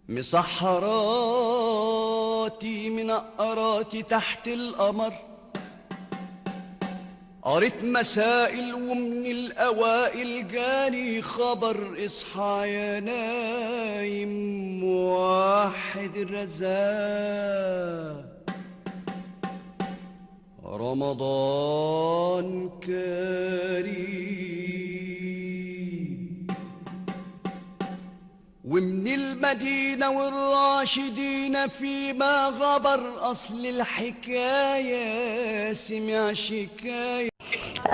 مسحراتي منقراتي تحت القمر، قريت مسائل ومن الأوائل جاني خبر اصحى يا نايم واحد الرزاق رمضان كريم. ومن المدينة والراشدين فيما غبر أصل الحكاية سمع شكاية.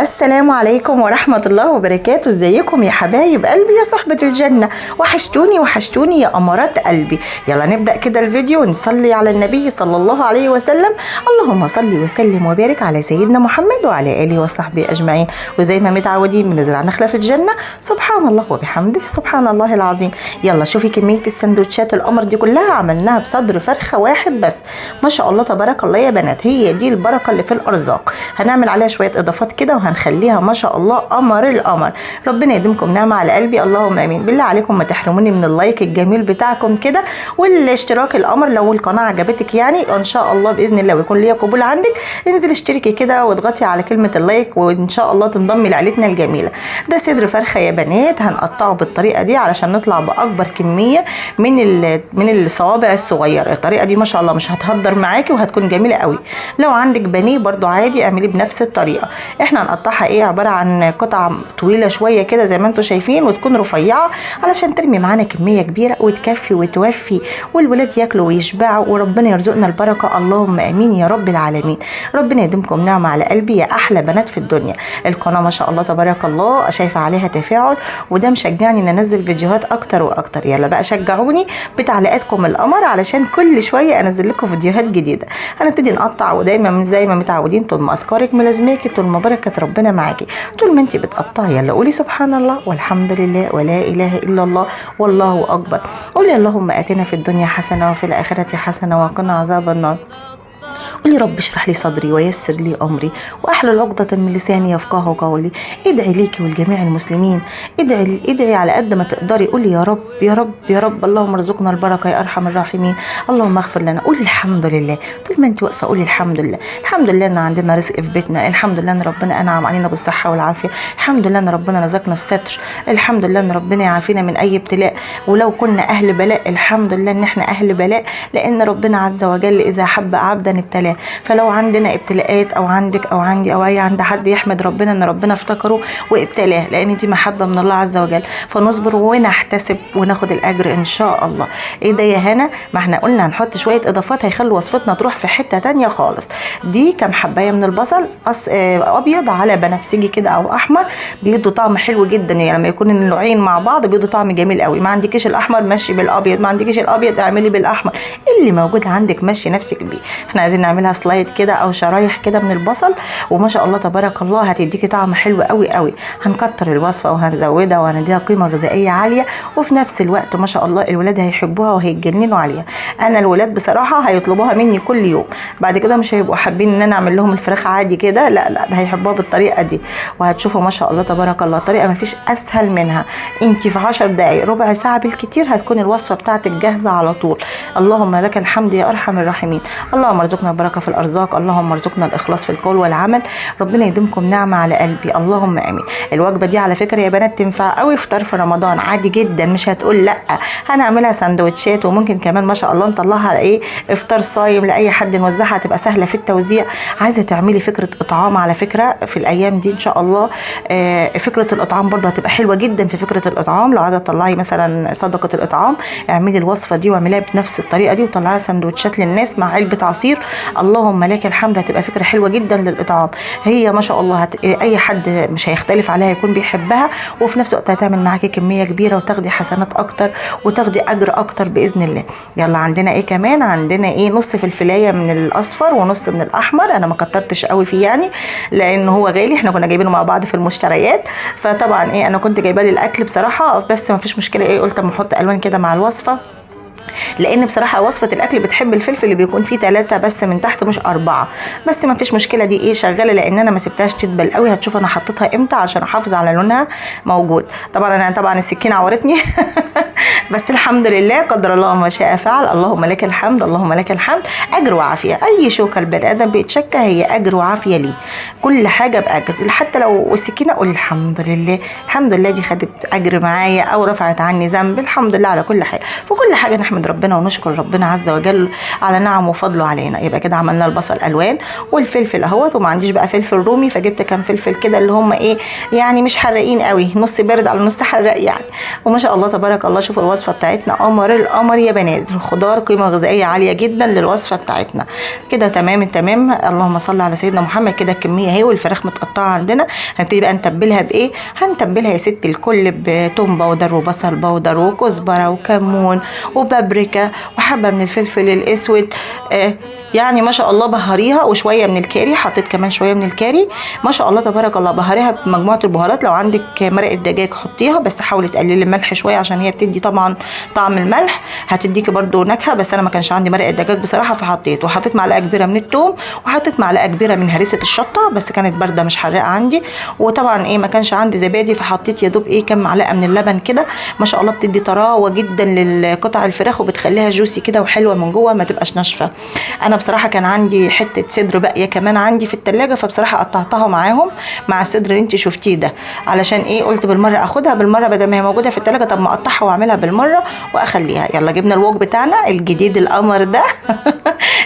السلام عليكم ورحمة الله وبركاته. ازيكم يا حبايب قلبي يا صحبة الجنة؟ وحشتوني يا أمارات قلبي. يلا نبدأ كده الفيديو، نصلي على النبي صلى الله عليه وسلم. اللهم صل وسلم وبارك على سيدنا محمد وعلى آله وصحبه أجمعين. وزي ما متعودين بنزرع نخلة في الجنة، سبحان الله وبحمده سبحان الله العظيم. يلا شوفي كمية السندوتشات القمر دي كلها عملناها بصدر فرخة واحد بس، ما شاء الله تبارك الله يا بنات. هي دي البركة اللي في الأرزاق. هنعمل عليها شوية إضافات كده وهنخليها ما شاء الله قمر القمر. ربنا يديمكم نعمة على قلبي، اللهم امين. بالله عليكم ما تحرموني من اللايك الجميل بتاعكم كده والاشتراك القمر لو القناة عجبتك، يعني ان شاء الله باذن الله ويكون ليا قبول عندك. انزل اشتركي كده واضغطي على كلمة اللايك وان شاء الله تنضمي لعيلتنا الجميلة. ده صدر فرخة يا بنات، هنقطعه بالطريقة دي علشان نطلع باكبر كمية من الصوابع الصغيرة. الطريقة دي ما شاء الله مش هتهدر معاكي وهتكون جميلة قوي. لو عندك بانيه برضو عادي اعمليه بنفس الطريقة. احنا هنقطعها عبارة عن قطع طويلة شوية كده زي ما انتم شايفين، وتكون رفيعة علشان ترمي معانا كمية كبيرة وتكفي وتوفي والولاد ياكلوا ويشبعوا وربنا يرزقنا البركة، اللهم امين يا رب العالمين. ربنا يديمكم نعمة على قلبي يا احلى بنات في الدنيا. القناة ما شاء الله تبارك الله شايفة عليها تفاعل، وده مشجعني ان انزل فيديوهات اكتر واكتر. يلا بقى شجعوني بتعليقاتكم القمر علشان كل شوية انزل لكم فيديوهات جديدة. هنبتدي نقطع، ودايما زي ما متعودين طول ما اذكارك ملازماكي طول ما بركة ربنا معاكي. طول ما انت بتقطعي يلا قولي سبحان الله والحمد لله ولا اله الا الله والله اكبر. قولي اللهم اتنا في الدنيا حسنه وفي الاخره حسنه وقنا عذاب النار. قولي رب اشرح لي صدري ويسر لي امري واحلل عقدة من لساني يفقهوا قولي. ادعي ليكي ولجميع المسلمين، ادعي على قد ما تقدري. قولي يا رب يا رب يا رب، اللهم ارزقنا البركه يا ارحم الراحمين، اللهم اغفر لنا. قولي الحمد لله طول ما انت واقفه، قولي الحمد لله. الحمد لله ان عندنا رزق في بيتنا، الحمد لله ان ربنا انعم علينا بالصحه والعافيه، الحمد لله ان ربنا رزقنا الستر، الحمد لله ان ربنا يعافينا من اي ابتلاء. ولو كنا اهل بلاء الحمد لله ان احنا اهل بلاء، لان ربنا عز وجل اذا حب عبدا ابتلاه. فلو عندنا ابتلاءات او عندك او عندي او اي عند حد، يحمد ربنا ان ربنا افتكره وابتلاه، لان دي محبه من الله عز وجل. فنصبر ونحتسب وناخد الاجر ان شاء الله. ايه ده يا هنا؟ ما احنا قلنا هنحط شويه اضافات هيخلوا وصفتنا تروح في حته تانية خالص. دي كام حبايه من البصل ابيض على بنفسجي كده او احمر، بيدوا طعم حلو جدا. يعني لما يكون النوعين مع بعض بيدوا طعم جميل قوي. ما عندكيش الاحمر ماشي بالابيض، ما عندكيش الابيض اعملي بالاحمر، اللي موجود عندك ماشي نفسك بيه. احنا عايزين نعملها سلايد كده او شرايح كده من البصل، وما شاء الله تبارك الله هتديكي طعم حلو قوي قوي. هنكتر الوصفه وهنزودها وهنديها قيمه غذائيه عاليه، وفي نفس الوقت ما شاء الله الولاد هيحبوها وهيتجننوا عليها. انا الولاد بصراحه هيطلبوها مني كل يوم. بعد كده مش هيبقوا حابين ان انا اعمل لهم الفراخ عادي كده، لا ده هيحبوها بالطريقه دي. وهتشوفوا ما شاء الله تبارك الله طريقه ما فيش اسهل منها. انت في 10 دقائق ربع ساعه بالكتير هتكون الوصفه بتاعتك جاهزه على طول. اللهم لك الحمد يا ارحم الراحمين. اللهم ارزقنا البركه في الارزاق، اللهم ارزقنا الاخلاص في القول والعمل. ربنا يديمكم نعمه على قلبي، اللهم امين. الوجبه دي على فكره يا بنات تنفع قوي افطار في رمضان عادي جدا، مش هتقول لا. هنعملها سندوتشات، وممكن كمان ما شاء الله نطلعها على افطار صايم لاي حد نوزعها، تبقى سهله في التوزيع. عايزه تعملي فكره اطعام على فكره في الايام دي ان شاء الله. فكره الاطعام برضه هتبقى حلوه جدا. في فكره الاطعام لو عايزه تطلعي مثلا صدقه الاطعام، اعملي الوصفه دي واعمليها بنفس الطريقه دي وطلعيها سندوتشات للناس مع علبه عصير. اللهم لك الحمد، هتبقى فكره حلوه جدا للاطعام. هي ما شاء الله اي حد مش هيختلف عليها، يكون بيحبها، وفي نفس الوقت هتعمل معاكي كميه كبيره وتاخدي حسنات اكتر وتاخدي اجر اكتر باذن الله. يلا عندنا كمان؟ عندنا نص فلفلايه من الاصفر ونص من الاحمر. انا ما كترتش قوي فيه يعني لان هو غالي، احنا كنا جايبينه مع بعض في المشتريات. فطبعا انا كنت جايباه للاكل بصراحه، بس ما فيش مشكله. قلت اما احط الوان كده مع الوصفه، لان بصراحه وصفه الاكل بتحب الفلفل اللي بيكون فيه 3 بس من تحت مش 4. بس ما فيش مشكله، دي شغاله، لان انا ما سبتهاش تدبل قوي. هتشوف انا حطيتها امتى عشان احافظ على لونها موجود. طبعا السكينه عورتني بس الحمد لله، قدر الله ما شاء فعل. اللهم لك الحمد، اللهم لك الحمد. اجر وعافيه. اي شوكه البني ادم بيتشكى هي اجر وعافيه ليه، كل حاجه باجر. حتى لو السكينه قولي الحمد لله، الحمد لله دي خدت اجر معايا او رفعت عني ذنب. الحمد لله على كل حاجه. في كل حاجه نحمد ربنا ونشكر ربنا عز وجل على نعمه وفضله علينا. يبقى كده عملنا البصل الوان والفلفل اهوت، وما عنديش بقى فلفل رومي فجبت كام فلفل كده اللي هم ايه يعني مش حراقين قوي، نص بارد على نص حراق يعني. وما شاء الله تبارك الله. شوفوا الوصفه بتاعتنا قمر القمر يا بنات. الخضار قيمه غذائيه عاليه جدا للوصفه بتاعتنا. كده تمام التمام. اللهم صل على سيدنا محمد. كده الكميه اهي، والفراخ متقطعه عندنا. هنبتدي بقى نتبلها بايه؟ هنتبلها يا ست الكل بتوم باودر وبصل باودر وكزبره وكمون وبابريكا وحبه من الفلفل الاسود. يعني ما شاء الله بهريها، وشويه من الكاري، حطيت كمان شويه من الكاري. ما شاء الله تبارك الله. بهريها بمجموعه البهارات. لو عندك مرقه دجاج حطيها، بس حاولي تقللي الملح شويه عشان هي بتدي طبعا طعم الملح، هتديكي برده نكهه. بس انا ما كانش عندي مرقه دجاج بصراحه فحطيت. وحطيت معلقه كبيره من الثوم، وحطيت معلقه كبيره من هريسه الشطه، بس كانت بارده مش حراقه عندي. وطبعا ايه ما كانش عندي زبادي فحطيت يا دوب ايه كام معلقه من اللبن كده. ما شاء الله بتدي طراوه جدا للقطع الفراخ، وبتخليها جوسي كده وحلوه من جوه ما تبقاش ناشفه. انا بصراحه كان عندي حته صدر باقيه كمان عندي في التلاجة، فبصراحه قطعتها معاهم مع الصدر اللي انت شفتيه ده. علشان ايه؟ قلت بالمره اخدها بالمره بدل ما هي موجوده في التلاجة، طب ما اقطعها واعملها بالمره واخليها. يلا جبنا الوok بتاعنا الجديد القمر ده.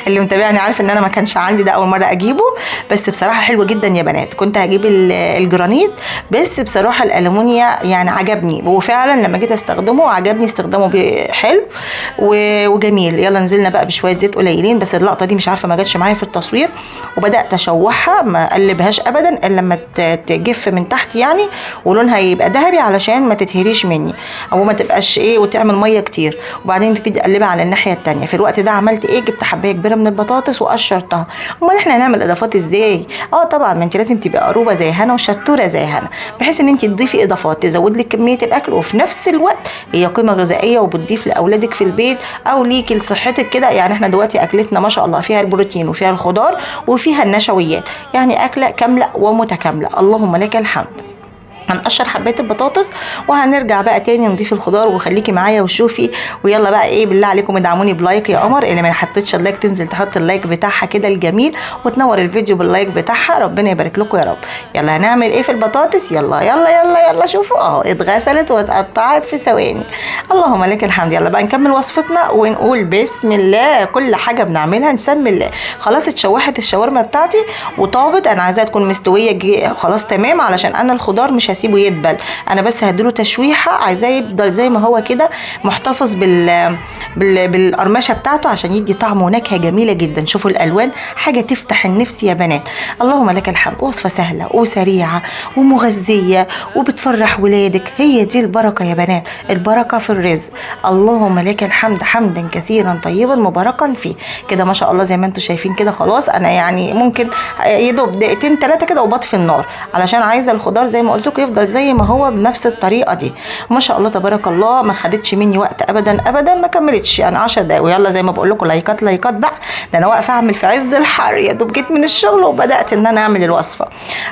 اللي متابعني عارف ان انا ما كانش عندي ده، اول مره اجيبه. بس بصراحه حلو جدا يا بنات. كنت هجيب الجرانيت، بس بصراحه الالومنيا يعني عجبني، وفعلا لما جيت استخدمه عجبني استخدامه حلو وجميل. يلا نزلنا بقى بشويه زيت قليلين، بس اللقطه دي مش عارفه ما جاتش معايا في التصوير. وبدات اشوحها، ما اقلبهاش ابدا الا لما تجف من تحت يعني، ولونها يبقى ذهبي علشان ما تتهريش مني او ما تبقاش ايه وتعمل ميه كتير. وبعدين تبتدي اقلبها على الناحيه الثانيه. في الوقت ده عملت ايه؟ جبت حبايه كبيره من البطاطس وقشرتها. امال احنا هنعمل اضافات ازاي؟ طبعا ما انت لازم تبقى قروبه زي هنا وشطوره زي هنا، بحيث ان انت تضيفي اضافات تزود لك كميه الاكل، وفي نفس الوقت هي قيمه غذائيه وبتضيف لاولادك في البيت او ليكي لصحتك كده. يعني احنا دلوقتي اكلتنا ما شاء الله فيها البروتين وفيها الخضار وفيها النشويات، يعني اكله كامله ومتكامله. اللهم لك الحمد. هنقشر حبات البطاطس وهنرجع بقى تاني نضيف الخضار. وخليكي معايا وشوفي. ويلا بقى ايه بالله عليكم ادعموني بلايك يا قمر. اللي ما حطيتش اللايك تنزل تحط اللايك بتاعها كده الجميل، وتنور الفيديو باللايك بتاعها. ربنا يبارك لكم يا رب. يلا هنعمل ايه في البطاطس؟ يلا يلا يلا يلا شوفوا اهو اتغسلت واتقطعت في ثواني. اللهم لك الحمد. يلا بقى نكمل وصفتنا ونقول بسم الله. كل حاجه بنعملها نسمي الله. خلاص اتشوحت الشاورما بتاعتي وطابت. انا عايزاها تكون مستويه خلاص تمام، علشان انا الخضار مش هسيبه يدبل، انا بس هديله تشويحه. عايزاه يفضل زي ما هو كده محتفظ بالقرمشه بتاعته عشان يدي طعم ونكهه جميله جدا. شوفوا الالوان حاجه تفتح النفس يا بنات. اللهم لك الحمد. وصفه سهله وسريعه ومغذيه وبتفرح ولادك. هي دي البركه يا بنات، البركه في الرزق. اللهم لك الحمد حمدا كثيرا طيبا مباركا فيه. كده ما شاء الله زي ما انتم شايفين كده. خلاص انا يعني ممكن يدوب دقيقتين 3 كده وبطفي النار، علشان عايزه الخضار زي ما قلت لكم يفضل زي ما هو بنفس الطريقه دي. ما شاء الله تبارك الله. ما خدتش مني وقت ابدا ابدا، ما كملتش يعني 10 دقايق. ويلا زي ما بقول لكم لايكات لايكات بقى. ده انا واقفه اعمل في عز الحر، يا دوب جيت من الشغل وبدات ان انا اعمل الوصفه.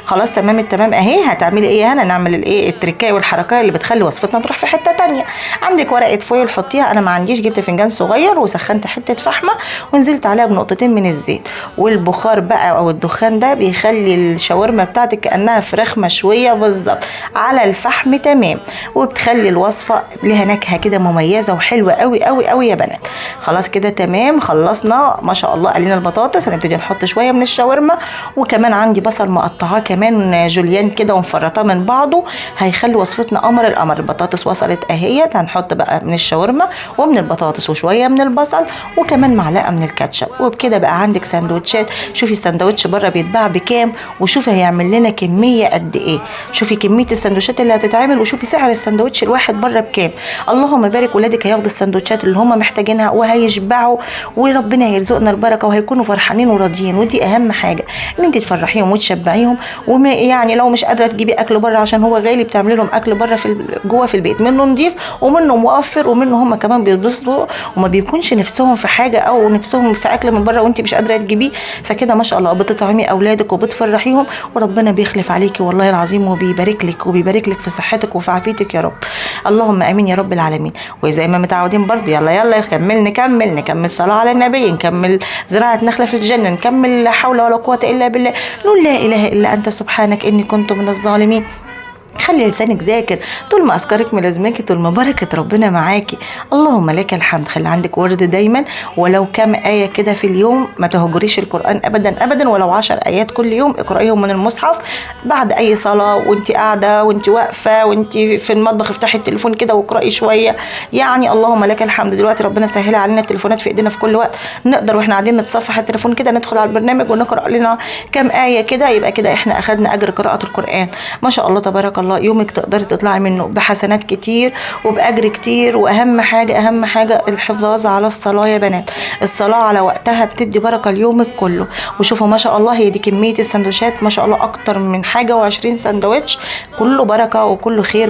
خلاص تمام التمام اهي. هتعملي ايه هنا؟ نعمل الايه التركايه والحركه اللي بتخلي وصفتنا تروح في حته تانية. عندك ورقه فويل حطيها، انا ما عنديش. جبت فنجان صغير وسخنت حته فحمه ونزلت عليها بنقطتين من الزيت، والبخار بقى او الدخان ده بيخلي الشاورما بتاعتك كانها فراخ مشويه بالظبط على الفحم تمام، وبتخلي الوصفه لها نكهه كده مميزه وحلوه قوي قوي قوي يا بنات. خلاص كده تمام خلصنا ما شاء الله. قلينا البطاطس، هنبتدي نحط شويه من الشاورما. وكمان عندي بصل مقطعاه كمان جوليان كده ومفرطاه من بعضه، هيخلي وصفتنا قمر القمر. البطاطس وصلت اهيت. هنحط بقى من الشاورما ومن البطاطس وشويه من البصل وكمان معلقه من الكاتشب. وبكده بقى عندك سندوتشات. شوفي السندوتش بره بيتباع بكام، وشوفي هيعمل لنا كميه قد ايه. شوفي كميه السندوتشات اللي هتتعمل، وشوفي سعر السندوتش الواحد بره بكام. اللهم بارك. ولادك هياخدوا السندوتشات اللي هم محتاجينها وهيشبعوا، وربنا يرزقنا البركه وهيكونوا فرحانين وراضيين. ودي اهم حاجه، ان انت تفرحيهم وتشبعيهم. يعني لو مش قادره تجيبي اكل بره عشان هو غالي، بتعملي لهم اكل بره جوه في البيت، منه نضيف ومنه موفر ومنه هم كمان بيتبسطوا وما بيكونش نفسهم في حاجه او نفسهم في اكل من بره وانت مش قادره تجيبيه. فكده ما شاء الله بتطعمي اولادك وبتفرحيهم، وربنا بيخلف عليكي والله العظيم وبيبارك بيبارك لك وبيبارك لك في صحتك وفي عافيتك يا رب. اللهم امين يا رب العالمين. وزي ما متعودين برضه يلا نكمل صلاة على النبي، نكمل زراعة نخلة في الجنة، نكمل لا حول ولا قوة الا بالله، نقول لا اله الا انت سبحانك اني كنت من الظالمين. خلي لسانك ذاكر، طول ما اذكارك ملازماكي طول ما بركه ربنا معاكي. اللهم لك الحمد. خلي عندك ورد دايما، ولو كام ايه كده في اليوم، ما تهجريش القران ابدا ابدا، ولو 10 ايات كل يوم اقرايهم من المصحف بعد اي صلاه، وانت قاعده وانت واقفه وانت في المطبخ افتحي التليفون كده واقراي شويه. يعني اللهم لك الحمد، دلوقتي ربنا سهل علينا التليفونات في ايدينا في كل وقت، نقدر واحنا قاعدين نتصفح التليفون كده ندخل على البرنامج ونقرا لنا كام ايه كده، يبقى كده احنا اخذنا اجر قراءه القران. ما شاء الله تبارك الله، يومك تقدري تطلعي منه بحسنات كتير وبأجر كتير. واهم حاجة الحفاظ على الصلاة يا بنات. الصلاة على وقتها بتدي بركة ليومك كله. وشوفوا ما شاء الله، هي دي كمية السندوتشات ما شاء الله اكتر من حاجة و20 سندوتش، كله بركة وكله خير.